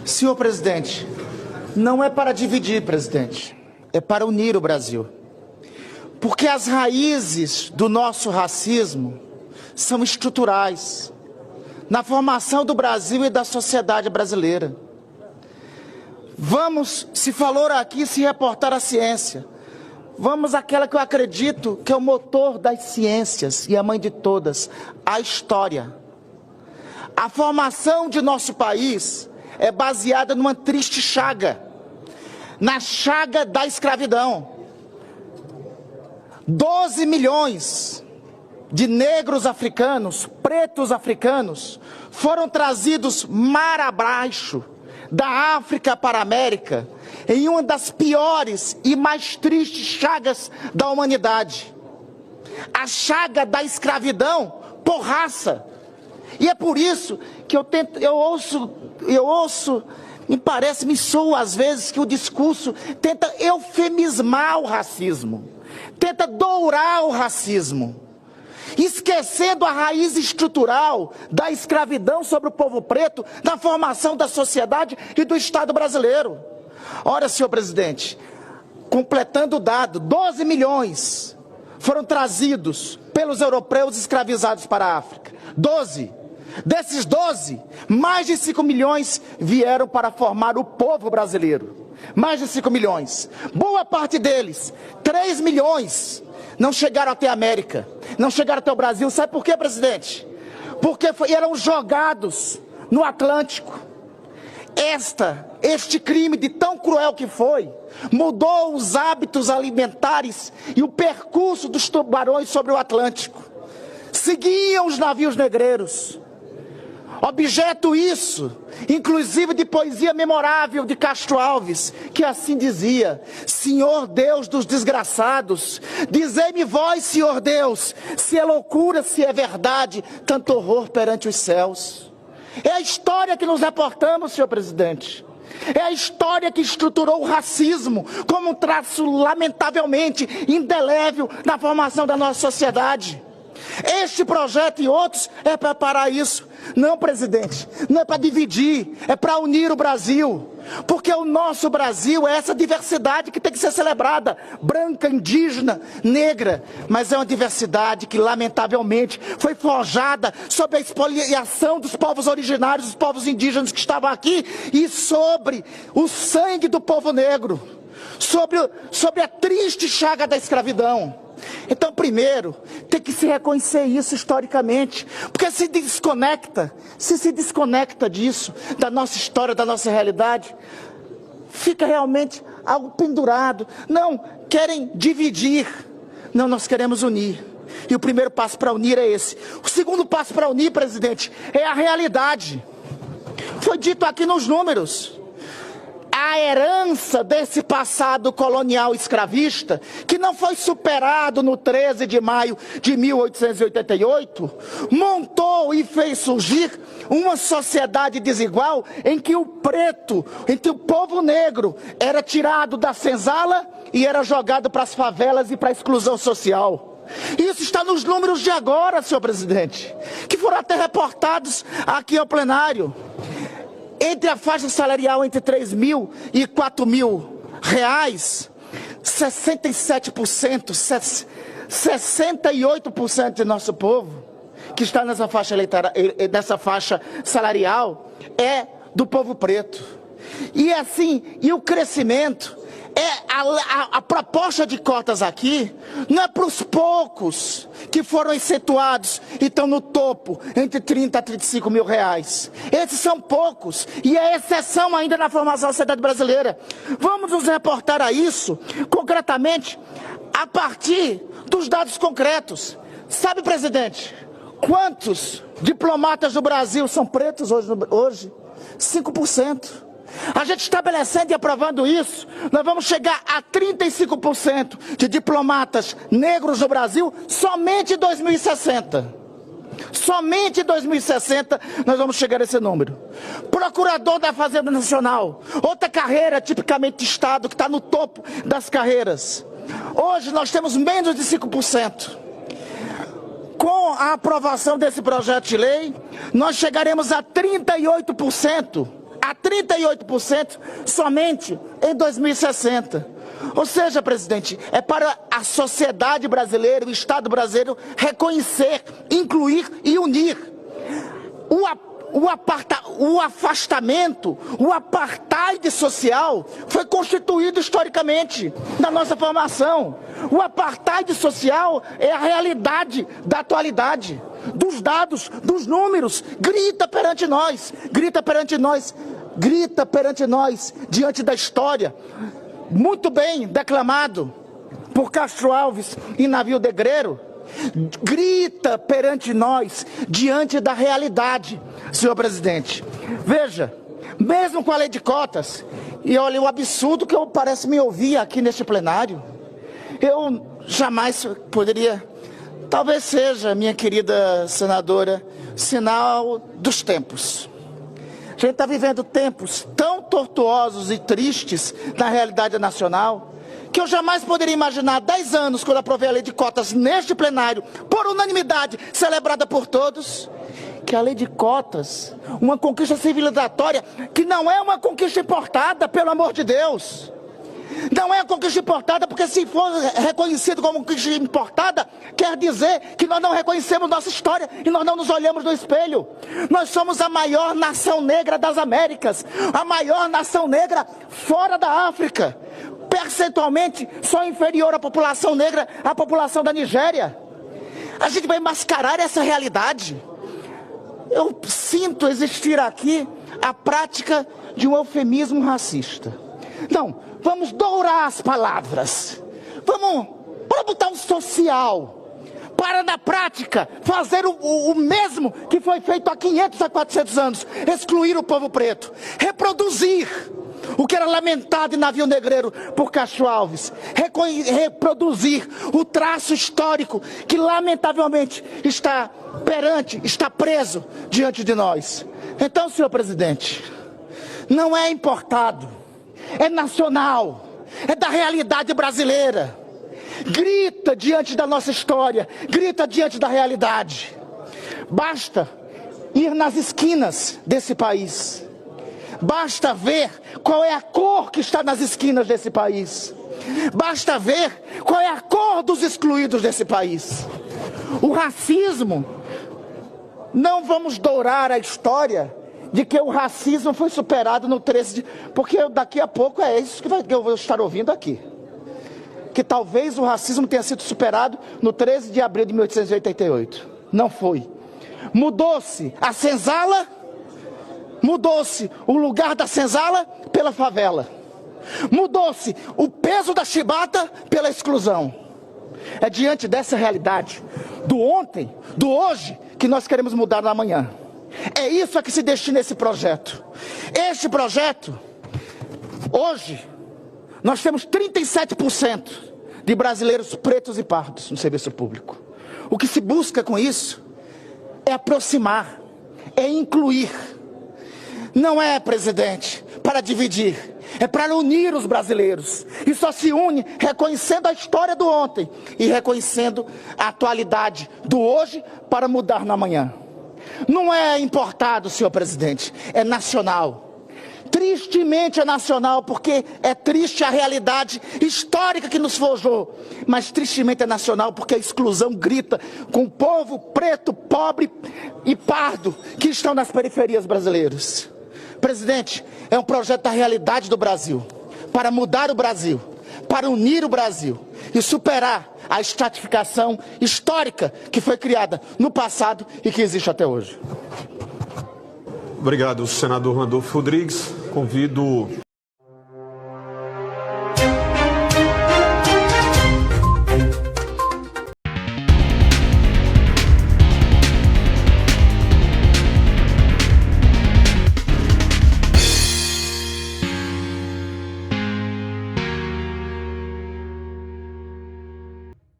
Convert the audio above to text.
Senhor presidente, não é para dividir, presidente, é para unir o Brasil. Porque as raízes do nosso racismo são estruturais, na formação do Brasil e da sociedade brasileira. Vamos, se falou aqui, se reportar à ciência. Vamos àquela que eu acredito que é o motor das ciências e a mãe de todas, a história. A formação de nosso país é baseada numa triste chaga, na chaga da escravidão. 12 milhões de negros africanos, pretos africanos, foram trazidos mar abaixo, da África para a América, em uma das piores e mais tristes chagas da humanidade. A chaga da escravidão por raça. E é por isso que eu ouço, me soa às vezes que o discurso tenta eufemismar o racismo, tenta dourar o racismo, esquecendo a raiz estrutural da escravidão sobre o povo preto na formação da sociedade e do Estado brasileiro. Ora, senhor presidente, completando o dado, 12 milhões foram trazidos pelos europeus escravizados para a África. 12. Desses 12, mais de 5 milhões vieram para formar o povo brasileiro. Mais de 5 milhões. Boa parte deles, 3 milhões, não chegaram até a América, não chegaram até o Brasil. Sabe por quê, presidente? Porque eram jogados no Atlântico. Este crime de tão cruel que foi, mudou os hábitos alimentares e o percurso dos tubarões sobre o Atlântico. Seguiam os navios negreiros. Objeto isso, inclusive de poesia memorável de Castro Alves, que assim dizia: Senhor Deus dos desgraçados, dizei-me vós, Senhor Deus, se é loucura, se é verdade, tanto horror perante os céus. É a história que nos reportamos, senhor presidente. É a história que estruturou o racismo como um traço lamentavelmente indelével na formação da nossa sociedade. Este projeto e outros é para parar isso. Não, presidente, não é para dividir, é para unir o Brasil. Porque o nosso Brasil é essa diversidade que tem que ser celebrada. Branca, indígena, negra. Mas é uma diversidade que, lamentavelmente, foi forjada sob a expoliação dos povos originários, dos povos indígenas que estavam aqui, e sobre o sangue do povo negro, sobre a triste chaga da escravidão. Então, primeiro, tem que se reconhecer isso historicamente, porque se desconecta disso, da nossa história, da nossa realidade, fica realmente algo pendurado. Não, querem dividir. Não, nós queremos unir. E o primeiro passo para unir é esse. O segundo passo para unir, presidente, é a realidade. Foi dito aqui nos números. A herança desse passado colonial escravista, que não foi superado no 13 de maio de 1888, montou e fez surgir uma sociedade desigual em que o preto, em que o povo negro era tirado da senzala e era jogado para as favelas e para a exclusão social. Isso está nos números de agora, senhor presidente, que foram até reportados aqui ao plenário. Entre a faixa salarial entre 3 mil e 4 mil reais, 67%, 68% de nosso povo que está nessa faixa salarial é do povo preto. E assim, e o crescimento, a proposta de cotas aqui não é para os poucos que foram excetuados e estão no topo, entre 30 a 35 mil reais. Esses são poucos e é exceção ainda na formação da sociedade brasileira. Vamos nos reportar a isso, concretamente, a partir dos dados concretos. Sabe, presidente, quantos diplomatas do Brasil são pretos hoje? 5%. A gente estabelecendo e aprovando isso, nós vamos chegar a 35% de diplomatas negros no Brasil somente em 2060. Somente em 2060 nós vamos chegar a esse número. Procurador da Fazenda Nacional, outra carreira tipicamente de Estado que está no topo das carreiras. Hoje nós temos menos de 5%. Com a aprovação desse projeto de lei, nós chegaremos a 38%. a 38% somente em 2060. Ou seja, presidente, é para a sociedade brasileira, o Estado brasileiro, reconhecer, incluir e unir. O afastamento, o apartheid social foi constituído historicamente na nossa formação. O apartheid social é a realidade da atualidade, dos dados, dos números. Grita perante nós, grita perante nós, grita perante nós diante da história. Muito bem declamado por Castro Alves em Navio Negreiro. Grita perante nós, diante da realidade, senhor presidente. Veja, mesmo com a lei de cotas, e olha o absurdo que eu parece me ouvir aqui neste plenário, eu jamais poderia, talvez seja, minha querida senadora, sinal dos tempos. A gente está vivendo tempos tão tortuosos e tristes na realidade nacional, que eu jamais poderia imaginar, 10 anos, quando aprovei a lei de cotas neste plenário, por unanimidade, celebrada por todos, que a lei de cotas, uma conquista civilizatória, que não é uma conquista importada, pelo amor de Deus. Não é uma conquista importada, porque se for reconhecido como conquista importada, quer dizer que nós não reconhecemos nossa história e nós não nos olhamos no espelho. Nós somos a maior nação negra das Américas, a maior nação negra fora da África. Percentualmente, só inferior à população negra, à população da Nigéria. A gente vai mascarar essa realidade. Eu sinto existir aqui a prática de um eufemismo racista. Não, vamos dourar as palavras. Vamos botar um social, para na prática fazer o mesmo que foi feito há 500 a 400 anos, excluir o povo preto, reproduzir o que era lamentado em Navio Negreiro por Castro Alves, reproduzir o traço histórico que lamentavelmente está preso diante de nós. Então, senhor presidente, não é importado, é nacional, é da realidade brasileira. Grita diante da nossa história, grita diante da realidade. Basta ir nas esquinas desse país. Basta ver qual é a cor que está nas esquinas desse país. Basta ver qual é a cor dos excluídos desse país. O racismo, não vamos dourar a história de que o racismo foi superado no 13 de... Porque daqui a pouco é isso que eu vou estar ouvindo aqui. Que talvez o racismo tenha sido superado no 13 de abril de 1888. Não foi. Mudou-se a senzala, mudou-se o lugar da senzala pela favela. Mudou-se o peso da chibata pela exclusão. É diante dessa realidade, do ontem, do hoje, que nós queremos mudar no amanhã. É isso a que se destina esse projeto. Este projeto, hoje, nós temos 37% de brasileiros pretos e pardos no serviço público. O que se busca com isso é aproximar, é incluir. Não é, presidente, para dividir, é para unir os brasileiros. E só se une reconhecendo a história do ontem e reconhecendo a atualidade do hoje para mudar no amanhã. Não é importado, senhor presidente, é nacional. Tristemente é nacional, porque é triste a realidade histórica que nos forjou. Mas tristemente é nacional, porque a exclusão grita com o povo preto, pobre e pardo que estão nas periferias brasileiras. Presidente, é um projeto da realidade do Brasil, para mudar o Brasil, para unir o Brasil e superar a estratificação histórica que foi criada no passado e que existe até hoje. Obrigado, senador Randolfo Rodrigues. Convido